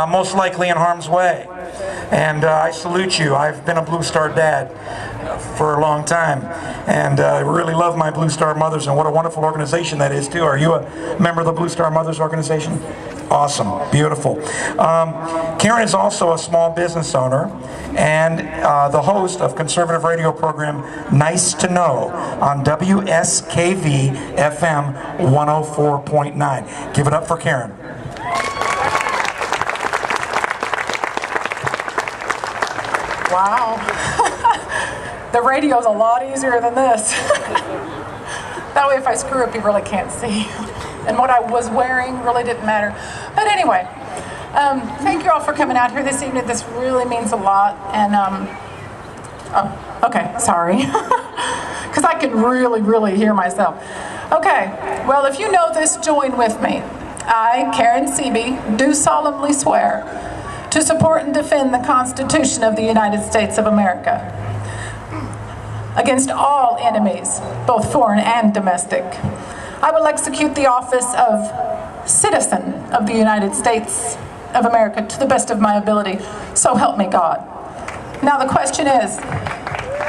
most likely in harm's way. And I salute you. I've been a Blue Star dad for a long time, and I really love my Blue Star Mothers, and what a wonderful organization that is too. Are you a member of the Blue Star Mothers organization? Awesome, beautiful. Karen is also a small business owner and the host of conservative radio program Nice to Know on WSKV FM 104.9. Give it up for Karen. Wow. The radio's a lot easier than this. That way if I screw up, you really can't see. And what I was wearing really didn't matter. But anyway, thank you all for coming out here this evening. This really means a lot. And, oh, okay, sorry. Because I can really hear myself. Okay, well, if you know this, join with me. I, Karen Sebey, do solemnly swear to support and defend the Constitution of the United States of America against all enemies, both foreign and domestic. I will execute the office of citizen of the United States of America to the best of my ability, so help me God. Now the question is,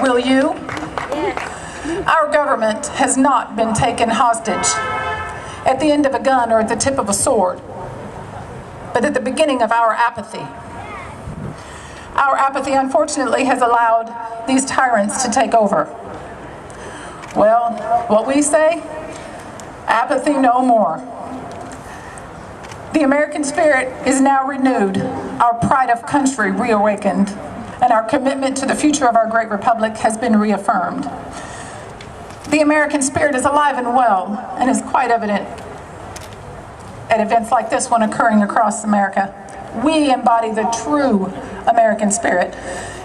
will you? Yes. Our government has not been taken hostage at the end of a gun or at the tip of a sword, but at the beginning of our apathy. Our apathy, unfortunately, has allowed these tyrants to take over. Well, what we say? Apathy no more. The American spirit is now renewed, our pride of country reawakened, and our commitment to the future of our great republic has been reaffirmed. The American spirit is alive and well, and is quite evident at events like this one occurring across America. We embody the true American spirit,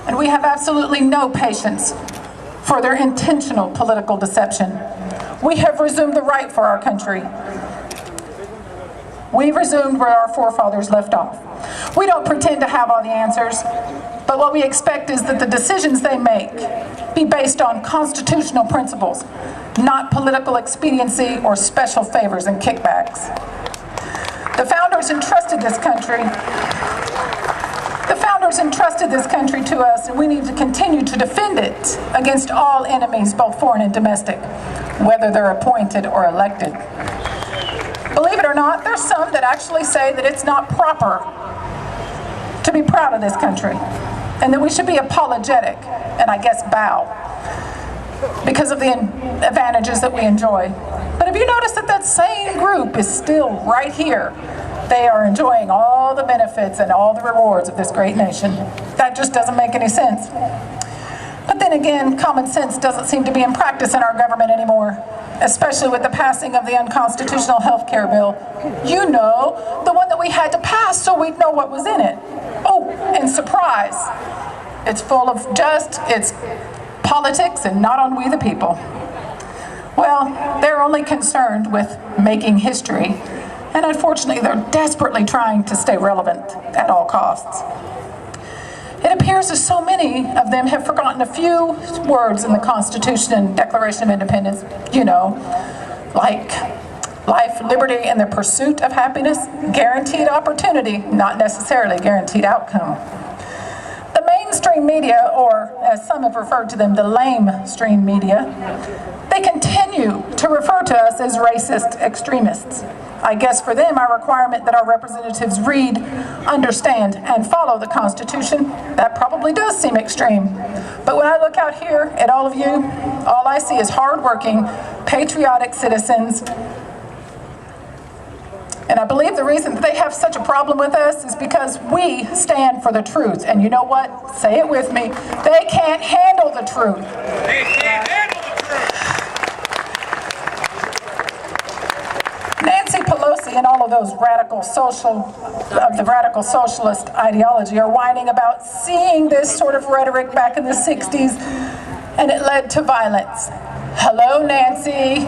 and we have absolutely no patience for their intentional political deception. We have resumed the right for our country. We resumed where our forefathers left off. We don't pretend to have all the answers, but what we expect is that the decisions they make be based on constitutional principles, not political expediency or special favors and kickbacks. The founders entrusted this country to us, and we need to continue to defend it against all enemies, both foreign and domestic, whether they're appointed or elected. Believe it or not, there's some that actually say that it's not proper to be proud of this country, and that we should be apologetic, and I guess bow, because of the advantages that we enjoy. But have you noticed that that same group is still right here? They are enjoying all the benefits and all the rewards of this great nation. That just doesn't make any sense. But then again, common sense doesn't seem to be in practice in our government anymore, especially with the passing of the unconstitutional health care bill. You know, the one that we had to pass so we'd know what was in it. Oh, and surprise, it's full of it's politics and not on we the people. Well, they're only concerned with making history, and unfortunately they're desperately trying to stay relevant at all costs. It appears as so many of them have forgotten a few words in the Constitution and Declaration of Independence, you know, like life, liberty, and the pursuit of happiness, guaranteed opportunity, not necessarily guaranteed outcome. The mainstream media, or as some have referred to them, the lamestream media, they continue to refer to us as racist extremists. I guess for them, our requirement that our representatives read, understand, and follow the Constitution, that probably does seem extreme. But when I look out here at all of you, all I see is hardworking, patriotic citizens. And I believe the reason that they have such a problem with us is because we stand for the truth. And you know what? Say it with me. They can't handle the truth. They can't handle the truth. Nancy Pelosi and all of those radical socialist ideology are whining about seeing this sort of rhetoric back in the 60s, and it led to violence. Hello, Nancy.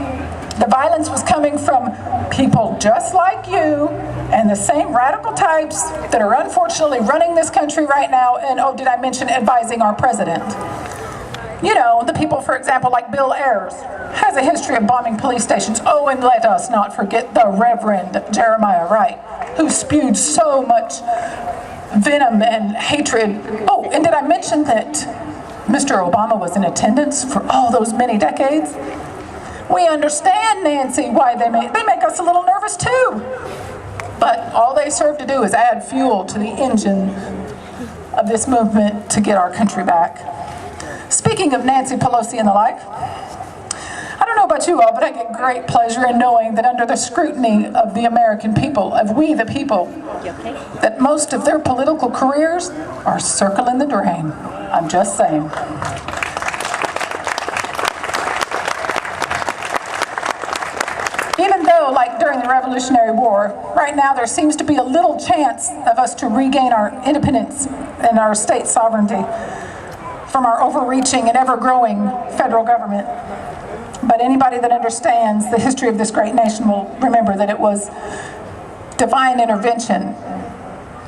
The violence was coming from people just like you and the same radical types that are unfortunately running this country right now, and oh, did I mention advising our president? You know, the people, for example, like Bill Ayers, has a history of bombing police stations. Oh, and let us not forget the Reverend Jeremiah Wright, who spewed so much venom and hatred. Oh, and did I mention that Mr. Obama was in attendance for all those many decades? We understand, Nancy, why they make us a little nervous too. But all they serve to do is add fuel to the engine of this movement to get our country back. Speaking of Nancy Pelosi and the like, I don't know about you all, but I get great pleasure in knowing that under the scrutiny of the American people, of we the people, that most of their political careers are circling the drain. I'm just saying. Even though, like during the Revolutionary War, right now there seems to be a little chance of us to regain our independence and our state sovereignty from our overreaching and ever-growing federal government. But anybody that understands the history of this great nation will remember that it was divine intervention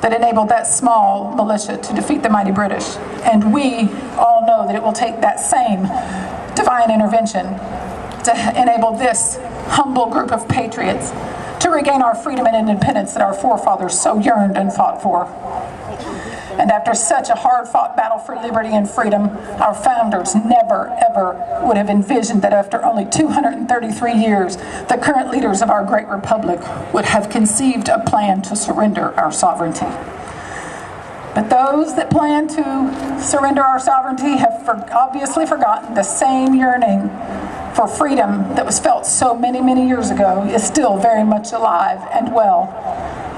that enabled that small militia to defeat the mighty British. And we all know that it will take that same divine intervention to enable this humble group of patriots to regain our freedom and independence that our forefathers so yearned and fought for. And after such a hard-fought battle for liberty and freedom, our founders never, ever would have envisioned that after only 233 years, the current leaders of our great republic would have conceived a plan to surrender our sovereignty. But those that plan to surrender our sovereignty have obviously forgotten the same yearning for freedom that was felt so many, many years ago is still very much alive and well,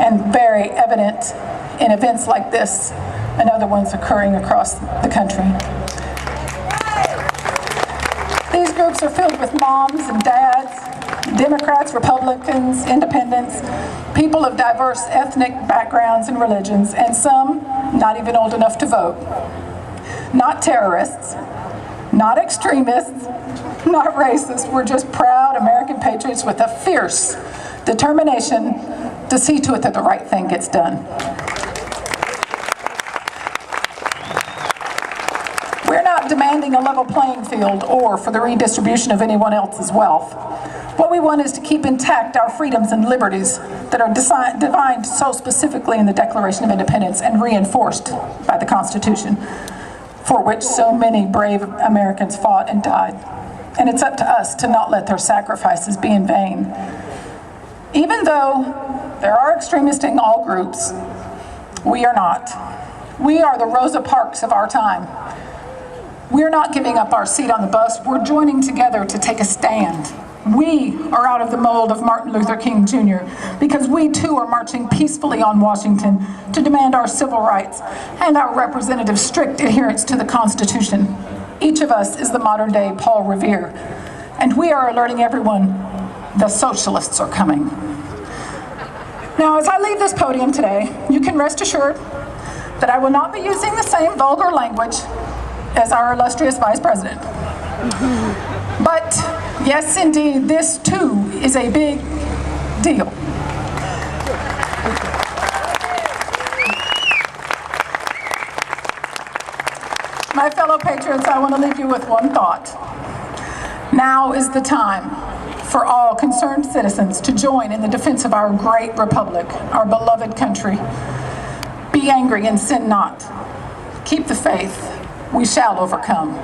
and very evident in events like this and other ones occurring across the country. These groups are filled with moms and dads, Democrats, Republicans, independents, people of diverse ethnic backgrounds and religions, and some not even old enough to vote. Not terrorists, not extremists, not racist. We're just proud American patriots with a fierce determination to see to it that the right thing gets done. We're not demanding a level playing field or for the redistribution of anyone else's wealth. What we want is to keep intact our freedoms and liberties that are defined so specifically in the Declaration of Independence and reinforced by the Constitution, for which so many brave Americans fought and died. And it's up to us to not let their sacrifices be in vain. Even though there are extremists in all groups, we are not. We are the Rosa Parks of our time. We're not giving up our seat on the bus. We're joining together to take a stand. We are out of the mold of Martin Luther King Jr. because we too are marching peacefully on Washington to demand our civil rights and our representatives' strict adherence to the Constitution. Each of us is the modern day Paul Revere, and we are alerting everyone the socialists are coming. Now, as I leave this podium today, you can rest assured that I will not be using the same vulgar language as our illustrious Vice President. But yes, indeed, this too is a big deal. My fellow patriots, I want to leave you with one thought. Now is the time for all concerned citizens to join in the defense of our great republic, our beloved country. Be angry and sin not. Keep the faith. We shall overcome.